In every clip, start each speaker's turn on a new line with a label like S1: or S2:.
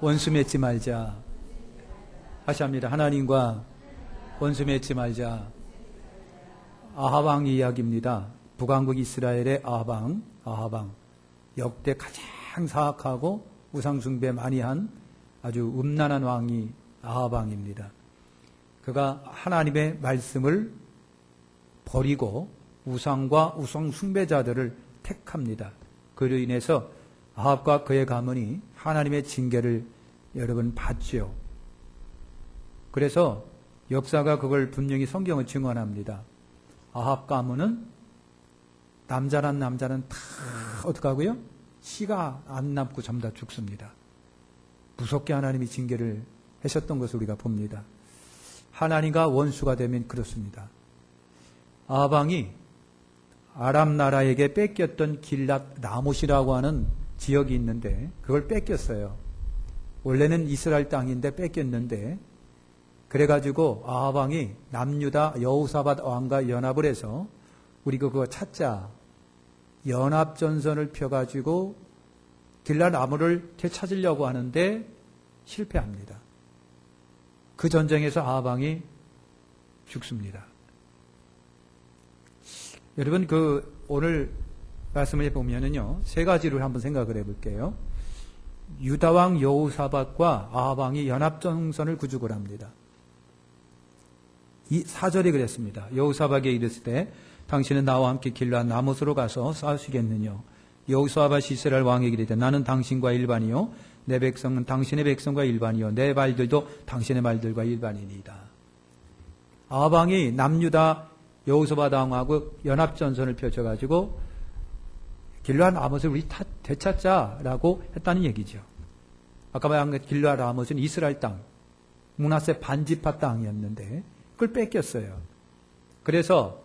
S1: 원수 맺지 말자. 다시 합니다. 하나님과 원수 맺지 말자. 아하방 이야기입니다. 북왕국 이스라엘의 아하방. 역대 가장 사악하고 우상숭배 많이 한 아주 음란한 왕이 아하방입니다. 그가 하나님의 말씀을 버리고 우상과 우상숭배자들을 택합니다. 그로 인해서 아합과 그의 가문이 하나님의 징계를 여러분 받죠. 그래서 역사가 그걸 분명히 성경을 증언합니다. 아합 가문은 남자란 남자는 다 어떡하고요? 씨가 안 남고 전부 다 죽습니다. 무섭게 하나님이 징계를 하셨던 것을 우리가 봅니다. 하나님과 원수가 되면 그렇습니다. 아방이 아람 나라에게 뺏겼던 길랏 라못이라고 하는 지역이 있는데 그걸 뺏겼어요. 원래는 이스라엘 땅인데 뺏겼는데 그래가지고 아방이 남유다 여호사밧 왕과 연합을 해서 우리 그거 찾자. 연합전선을 펴가지고 길랏 라못을 되찾으려고 하는데 실패합니다. 그 전쟁에서 아방이 죽습니다. 여러분 오늘 말씀을 해보면은요, 세 가지를 한번 생각을 해볼게요. 유다왕 여호사밧과 아합왕이 연합전선을 구축을 합니다. 이 4절에 그랬습니다. 여호사밧에게 이르실 때 당신은 나와 함께 길랏 라못으로 가서 싸우시겠느냐. 여호사밧이 이스라엘 왕에게 이르되 나는 당신과 일반이요 내 백성은 당신의 백성과 일반이요 내 말들도 당신의 말들과 일반이니이다. 아합왕이 남유다 여호사밧 왕하고 연합전선을 펼쳐가지고 길랏 라못을 우리 되찾자라고 했다는 얘기죠. 아까 말한 길랏 라못은 이스라엘 땅, 므낫세 반지파 땅이었는데 그걸 뺏겼어요. 그래서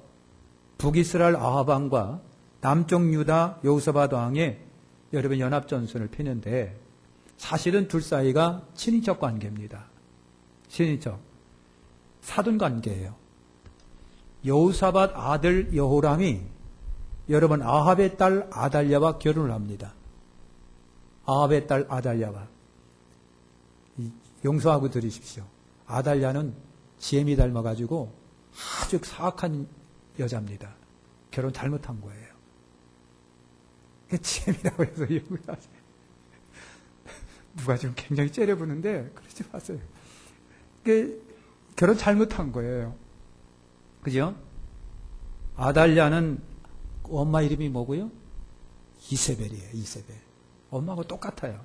S1: 북이스라엘 아합 왕과 남쪽 유다 여호사밧 왕의 여러분 연합전선을 펴는데 사실은 둘 사이가 친인척 관계입니다. 친인척. 사돈 관계예요. 여호사밧 아들 여호람이 여러분 아합의 딸 아달랴와 결혼을 합니다. 아합의 딸 아달랴와. 용서하고 들으십시오. 아달랴는 지엠이 닮아가지고 아주 사악한 여자입니다. 결혼 잘못한 거예요. 지엠이라고 해서 누가 지금 굉장히 째려보는데 그러지 마세요. 결혼 잘못한 거예요. 그죠? 아달랴는 엄마 이름이 뭐고요? 이세벨이에요. 이세벨. 엄마하고 똑같아요.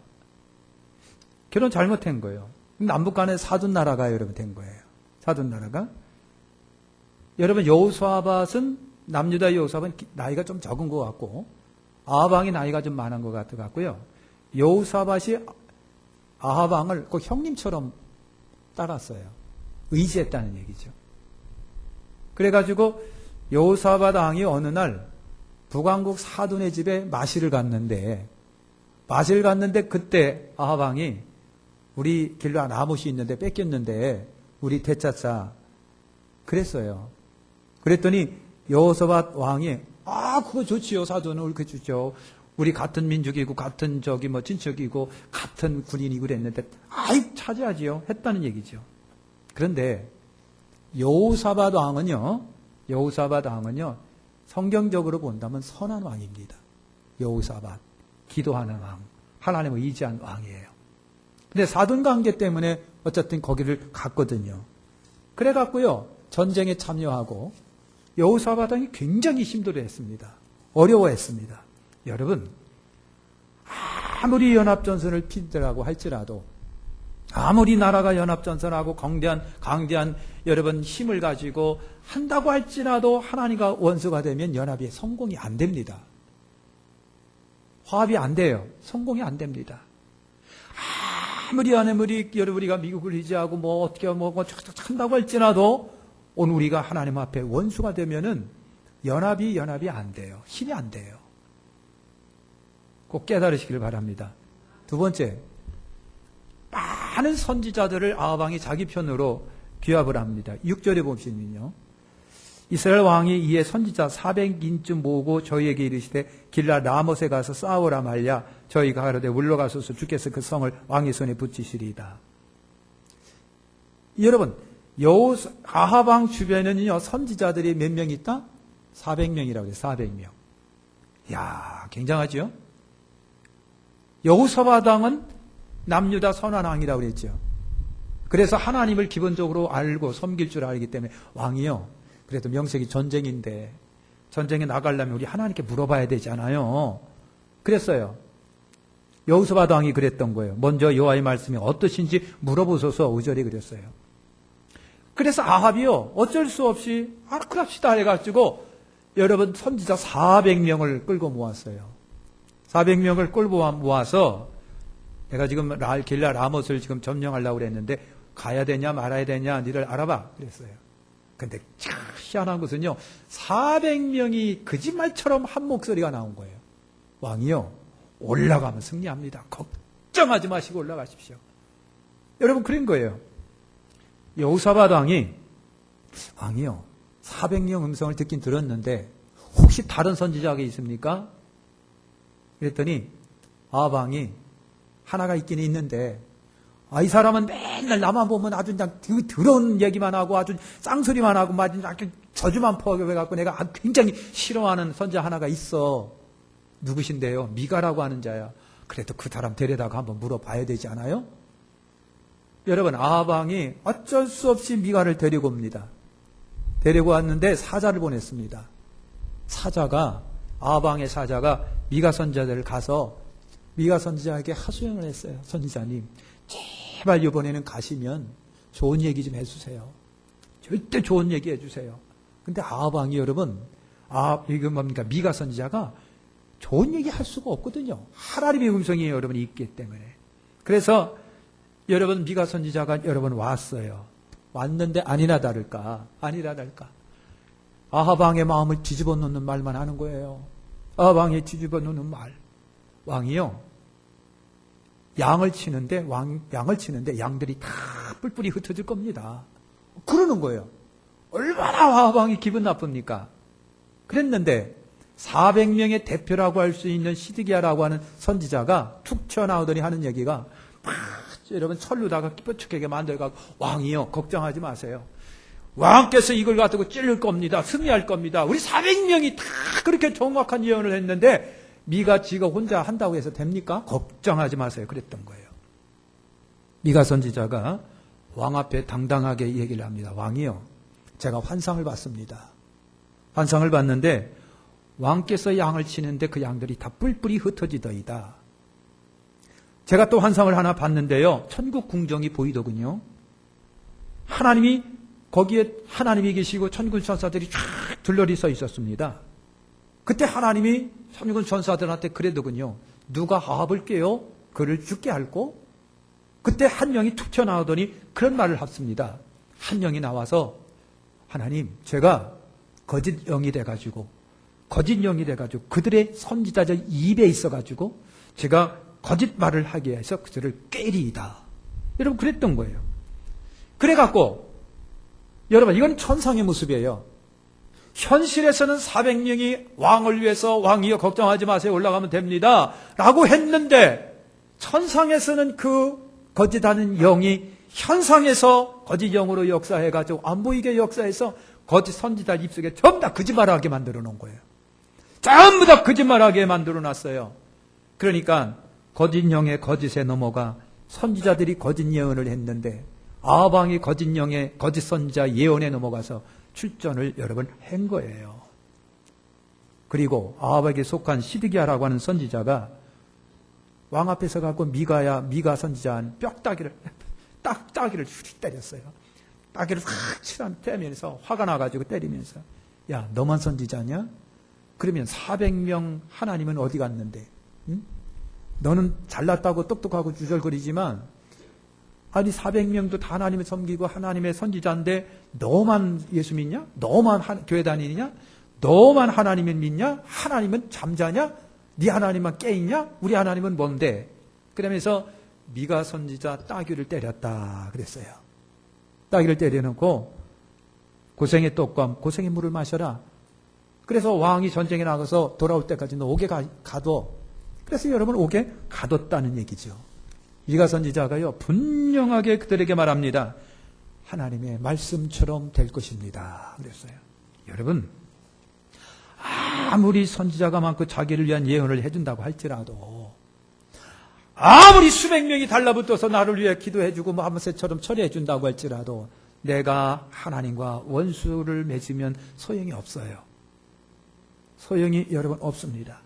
S1: 결혼 잘못한 거예요. 남북 간의 사돈나라가 여러분 된 거예요. 사돈나라가. 여러분 여호사밧은 남유다 여호사밧은 나이가 좀 적은 것 같고 아합왕이 나이가 좀 많은 것 같고요. 여호사밧이 아합왕을 꼭 형님처럼 따랐어요. 의지했다는 얘기죠. 그래가지고 여호사밧 왕이 어느 날 북왕국 사돈의 집에 마실을 갔는데 그때 아합 왕이 우리 길랏 라못이 있는데 뺏겼는데 우리 되찾자 그랬어요. 그랬더니 여호사밧 왕이 그거 좋지요. 사돈은 그렇게 좋죠. 우리 같은 민족이고 같은 친척이고 같은 군인이고 그랬는데 차지하지요. 했다는 얘기죠. 그런데 여호사밧 왕은요 성경적으로 본다면 선한 왕입니다. 여호사밧 기도하는 왕, 하나님을 의지한 왕이에요. 근데 사돈 관계 때문에 어쨌든 거기를 갔거든요. 그래갖고요 전쟁에 참여하고 여호사밧 왕이 굉장히 힘들어했습니다. 어려워했습니다. 여러분 아무리 연합전선을 피더라고 할지라도 아무리 나라가 연합전선하고 강대한 여러분 힘을 가지고 한다고 할지라도 하나님과 원수가 되면 연합이 성공이 안 됩니다. 화합이 안 돼요. 성공이 안 됩니다. 아무리 여러분 우리가 미국을 의지하고 어떻게 한다고 할지라도 오늘 우리가 하나님 앞에 원수가 되면은 연합이 안 돼요. 힘이 안 돼요. 꼭 깨달으시기를 바랍니다. 두 번째, 많은 선지자들을 아합 왕이 자기 편으로 규합을 합니다. 6절에 보시면요. 이스라엘 왕이 이에 선지자 400인쯤 모으고 저희에게 이르시되 길라 라못에 가서 싸우라 말랴. 저희가 가로되 물러가소서 주께서 그 성을 왕의 손에 붙이시리이다. 여러분, 아합 왕 주변에는요 선지자들이 몇 명 있다? 400명이라고 해요. 400명. 이야, 굉장하죠? 여호사밧 왕은 남유다 선한 왕이라고 그랬죠. 그래서 하나님을 기본적으로 알고 섬길 줄 알기 때문에 왕이요. 그래도 명색이 전쟁인데 전쟁에 나가려면 우리 하나님께 물어봐야 되잖아요. 그랬어요. 여호사밧 왕이 그랬던 거예요. 먼저 여호와의 말씀이 어떠신지 물어보소서 5절에 그랬어요. 그래서 아합이요 어쩔 수 없이 그럽시다 해가지고 여러분 선지자 400명을 끌고 모았어요. 400명을 끌고 모아서 내가 지금 길라 라못을 지금 점령하려고 그랬는데 가야 되냐 말아야 되냐 니를 알아봐 그랬어요. 근데 참 희한한 것은요 400명이 거짓말처럼 한 목소리가 나온 거예요. 왕이요 올라가면 승리합니다. 걱정하지 마시고 올라가십시오. 여러분 그런 거예요. 여호사밧 왕이요 400명 음성을 듣긴 들었는데 혹시 다른 선지자가 있습니까? 그랬더니 아합 왕이 하나가 있긴 있는데 이 사람은 맨날 나만 보면 아주 그냥 더러운 얘기만 하고 아주 쌍소리만 하고 아주 저주만 퍼해갖고 내가 굉장히 싫어하는 선지자 하나가 있어. 누구신데요? 미가라고 하는 자야. 그래도 그 사람 데려다가 한번 물어봐야 되지 않아요? 여러분 아합 왕이 어쩔 수 없이 미가를 데리고 옵니다. 데리고 왔는데 사자를 보냈습니다. 아합 왕의 사자가 미가 선지자들을 가서 미가 선지자에게 하소연을 했어요. 선지자님 제발 이번에는 가시면 좋은 얘기 좀 해주세요. 절대 좋은 얘기 해주세요. 근데 아합 왕이 여러분 이거 뭡니까? 미가 선지자가 좋은 얘기 할 수가 없거든요. 하나님의 음성이 여러분이 있기 때문에. 그래서 여러분 미가 선지자가 여러분 왔어요. 왔는데 아니나 다를까 아합 왕의 마음을 뒤집어 놓는 말만 하는 거예요. 아합 왕이 뒤집어 놓는 말. 왕이요 양을 치는데 양들이 다 뿔뿔이 흩어질 겁니다. 그러는 거예요. 얼마나 아합 왕이 기분 나쁩니까? 그랬는데 400명의 대표라고 할 수 있는 시드기야라고 하는 선지자가 툭 튀어나오더니 하는 얘기가 여러분 철로다가 삐죽하게 만들어가고 왕이요 걱정하지 마세요. 왕께서 이걸 가지고 찌를 겁니다. 승리할 겁니다. 우리 400명이 다 그렇게 정확한 예언을 했는데 미가 지가 혼자 한다고 해서 됩니까? 걱정하지 마세요. 그랬던 거예요. 미가 선지자가 왕 앞에 당당하게 얘기를 합니다. 왕이요 제가 환상을 봤습니다. 환상을 봤는데 왕께서 양을 치는데 그 양들이 다 뿔뿔이 흩어지더이다. 제가 또 환상을 하나 봤는데요. 천국 궁정이 보이더군요. 거기에 하나님이 계시고 천군 천사들이 쫙 둘러리 서 있었습니다. 그때 하나님이 천군 천사들한테 그러더군요. 누가 아합을 깨요? 그를 죽게 할고? 그때 한 명이 툭 튀어나오더니 그런 말을 합습니다. 한 명이 나와서 하나님 제가 거짓 영이 돼가지고 그들의 선지자적 입에 있어가지고 제가 거짓말을 하게 해서 그들을 깨리이다. 여러분 그랬던 거예요. 그래갖고 여러분 이건 천상의 모습이에요. 현실에서는 400명이 왕을 위해서 왕이여 걱정하지 마세요 올라가면 됩니다 라고 했는데 천상에서는 그 거짓하는 영이 현상에서 거짓 영으로 역사해가지고 안 보이게 역사해서 거짓 선지자 입속에 전부 다 거짓말하게 만들어 놓은 거예요. 전부 다 거짓말하게 만들어 놨어요. 그러니까 거짓 영의 거짓에 넘어가 선지자들이 거짓 예언을 했는데 아합 왕이 거짓 영의 거짓 선지자 예언에 넘어가서 출전을 여러분 한 거예요. 그리고 아합에게 속한 시드기야라고 하는 선지자가 왕 앞에서 갖고 미가 선지자한 뼈따기를 때렸어요. 따기를 확 때리면서 화가 나가지고 때리면서 야 너만 선지자냐? 그러면 400명 하나님은 어디 갔는데? 응? 너는 잘났다고 똑똑하고 주절거리지만 아니 400명도 다 하나님을 섬기고 하나님의 선지자인데 너만 예수 믿냐? 너만 교회 다니느냐? 너만 하나님을 믿냐? 하나님은 잠자냐? 네 하나님만 깨있냐? 우리 하나님은 뭔데? 그러면서 미가 선지자 따귀를 때렸다 그랬어요. 따귀를 때려놓고 고생의 떡과 고생의 물을 마셔라. 그래서 왕이 전쟁에 나가서 돌아올 때까지 너 옥에 가둬. 그래서 여러분 옥에 가뒀다는 얘기죠. 미가 선지자가요 분명하게 그들에게 말합니다. 하나님의 말씀처럼 될 것입니다. 그랬어요. 여러분 아무리 선지자가 많고 자기를 위한 예언을 해준다고 할지라도 아무리 수백 명이 달라붙어서 나를 위해 기도해주고 마음새처럼 처리해준다고 할지라도 내가 하나님과 원수를 맺으면 소용이 없어요. 소용이 여러분 없습니다.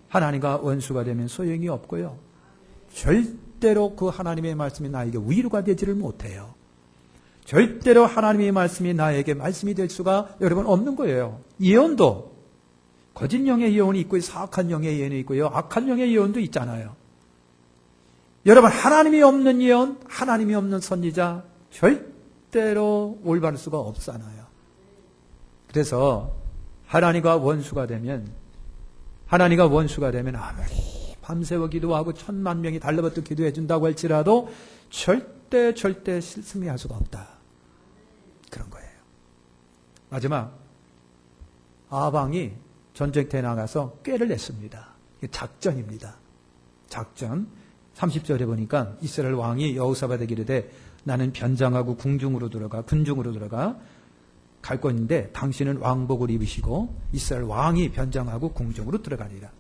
S1: 하나님과 원수가 되면 소용이 없고요. 절대로 그 하나님의 말씀이 나에게 위로가 되지를 못해요. 절대로 하나님의 말씀이 나에게 말씀이 될 수가 여러분 없는 거예요. 예언도 거짓 영의 예언이 있고요. 사악한 영의 예언이 있고요. 악한 영의 예언도 있잖아요. 여러분 하나님이 없는 예언, 하나님이 없는 선지자 절대로 올바를 수가 없잖아요. 그래서 하나님과 원수가 되면 아무리 밤새워 기도하고 10,000,000명이 달라붙어 기도해 준다고 할지라도 절대 승리할 수가 없다. 그런 거예요. 마지막 아방이 전쟁터에 나가서 꾀를 냈습니다. 이게 작전입니다. 작전. 30절에 보니까 이스라엘 왕이 여호사밧에게 이르되 나는 변장하고 군중으로 들어가 갈 것인데 당신은 왕복을 입으시고 이스라엘 왕이 변장하고 궁중으로 들어가리라.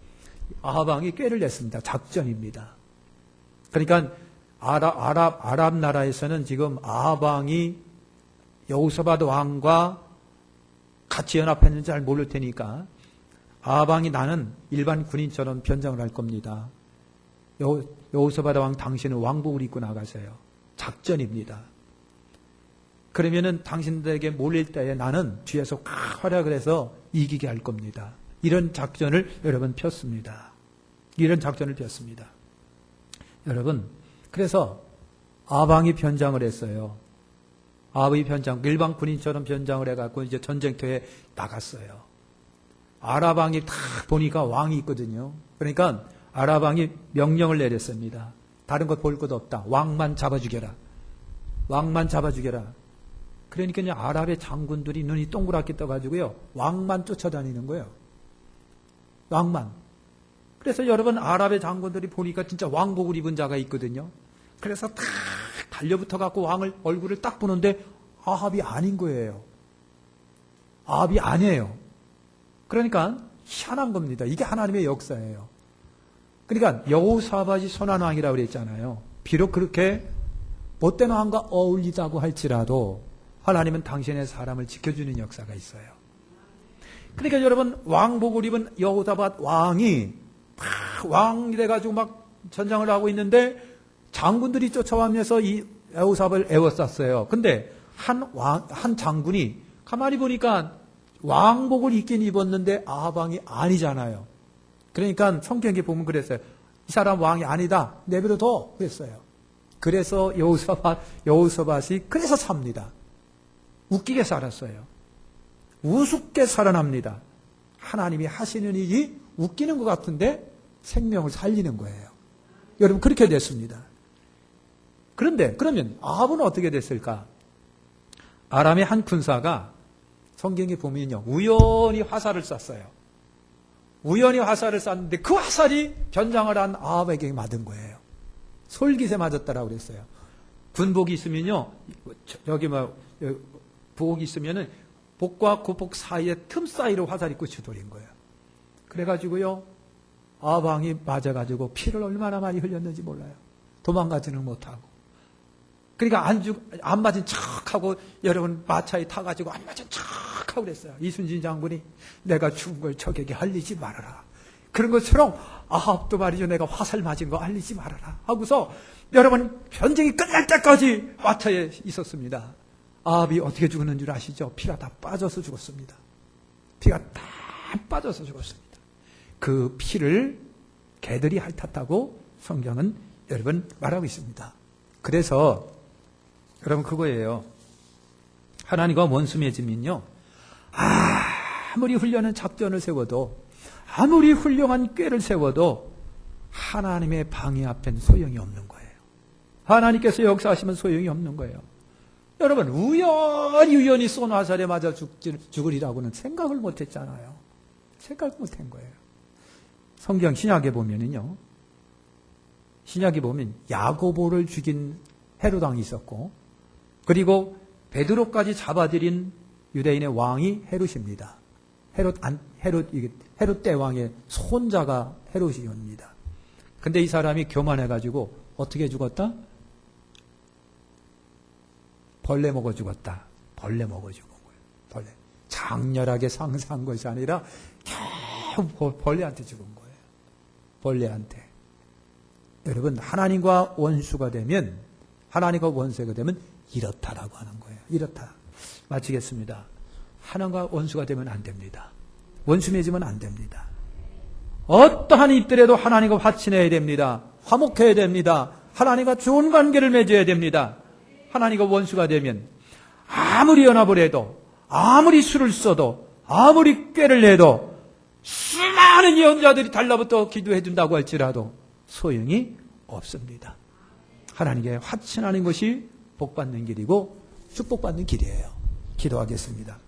S1: 아방이 꾀를 냈습니다. 작전입니다. 그러니까 아랍 나라에서는 지금 아방이 여호사밧 왕과 같이 연합했는지 잘 모를 테니까 아방이 나는 일반 군인처럼 변장을 할 겁니다. 여호사밧 왕 당신은 왕복을 입고 나가세요. 작전입니다. 그러면은 당신들에게 몰릴 때에 나는 뒤에서 활약을 해서 이기게 할 겁니다. 이런 작전을 여러분 폈습니다. 여러분, 그래서 아방이 변장을 했어요. 아방이 일반 군인처럼 변장을 해갖고 이제 전쟁터에 나갔어요. 아랍왕이 딱 보니까 왕이 있거든요. 그러니까 아랍왕이 명령을 내렸습니다. 다른 것 볼 것 없다. 왕만 잡아주게라. 그러니까 아랍의 장군들이 눈이 동그랗게 떠가지고요. 왕만 쫓아다니는 거예요. 왕만. 그래서 여러분 아랍의 장군들이 보니까 진짜 왕복을 입은 자가 있거든요. 그래서 딱 달려붙어 갖고 왕을 얼굴을 딱 보는데 아합이 아닌 거예요. 아합이 아니에요. 그러니까 희한한 겁니다. 이게 하나님의 역사예요. 그러니까 여호사밧이 선한 왕이라고 그랬잖아요. 비록 그렇게 못된 왕과 어울리자고 할지라도 하나님은 당신의 사람을 지켜주는 역사가 있어요. 그러니까 여러분 왕복을 입은 여호사밧 왕이 왕이 돼가지고 막 전장을 하고 있는데 장군들이 쫓아오면서 이 여호사밧을 에워쌌어요. 근데 한 장군이 가만히 보니까 왕복을 입긴 입었는데 아합왕이 아니잖아요. 그러니까 성경에 보면 그랬어요. 이 사람 왕이 아니다. 내버려둬. 그랬어요. 그래서 여호사밧이 그래서 삽니다. 웃기게 살았어요. 우습게 살아납니다. 하나님이 하시는 일이 웃기는 것 같은데 생명을 살리는 거예요. 여러분 그렇게 됐습니다. 그런데 그러면 아합은 어떻게 됐을까? 아람의 한 군사가 성경에 보면요. 우연히 화살을 쐈어요. 우연히 화살을 쐈는데 그 화살이 변장을 한 아합에게 맞은 거예요. 솔깃에 맞았다라고 그랬어요. 군복이 있으면요. 부복이 있으면은 복과 구복 사이에 틈 사이로 화살이 끝이 돌린 거예요. 그래가지고요. 아합왕이 맞아가지고 피를 얼마나 많이 흘렸는지 몰라요. 도망가지는 못하고. 그러니까 안 맞은 척하고 여러분 마차에 타가지고 안 맞은 척하고 그랬어요. 이순신 장군이 내가 죽은 걸 적에게 알리지 말아라. 그런 것처럼 아합도 말이죠. 내가 화살 맞은 거 알리지 말아라. 하고서 여러분 전쟁이 끝날 때까지 마차에 있었습니다. 아합이 어떻게 죽었는 줄 아시죠? 피가 다 빠져서 죽었습니다. 피가 다 빠져서 죽었습니다. 그 피를 개들이 핥았다고 성경은 여러분 말하고 있습니다. 그래서 여러분 그거예요. 하나님과 원수 맺으면요. 아무리 훌륭한 작전을 세워도 아무리 훌륭한 꾀를 세워도 하나님의 방해 앞엔 소용이 없는 거예요. 하나님께서 역사하시면 소용이 없는 거예요. 여러분, 우연히 쏜 화살에 맞아 죽으리라고는 생각을 못 했잖아요. 생각 못 한 거예요. 성경 신약에 보면은요, 신약에 보면 야고보를 죽인 헤롯 왕이 있었고, 그리고 베드로까지 잡아들인 유대인의 왕이 헤롯입니다. 헤롯 대왕의 손자가 헤롯이옵니다. 근데 이 사람이 교만해가지고 어떻게 죽었다? 벌레 먹어 죽었다. 벌레 먹어 죽은 거예요. 벌레. 장렬하게 상사한 것이 아니라 겨우 벌레한테 죽은 거예요. 벌레한테. 여러분, 하나님과 원수가 되면, 하나님과 원수가 되면 이렇다라고 하는 거예요. 이렇다. 마치겠습니다. 하나님과 원수가 되면 안 됩니다. 원수 맺으면 안 됩니다. 어떠한 일들에도 하나님과 화친해야 됩니다. 화목해야 됩니다. 하나님과 좋은 관계를 맺어야 됩니다. 하나님과 원수가 되면 아무리 연합을 해도, 아무리 수를 써도, 아무리 꾀를 내도, 수많은 예언자들이 달라붙어 기도해 준다고 할지라도 소용이 없습니다. 하나님께 화친하는 것이 복받는 길이고 축복받는 길이에요. 기도하겠습니다.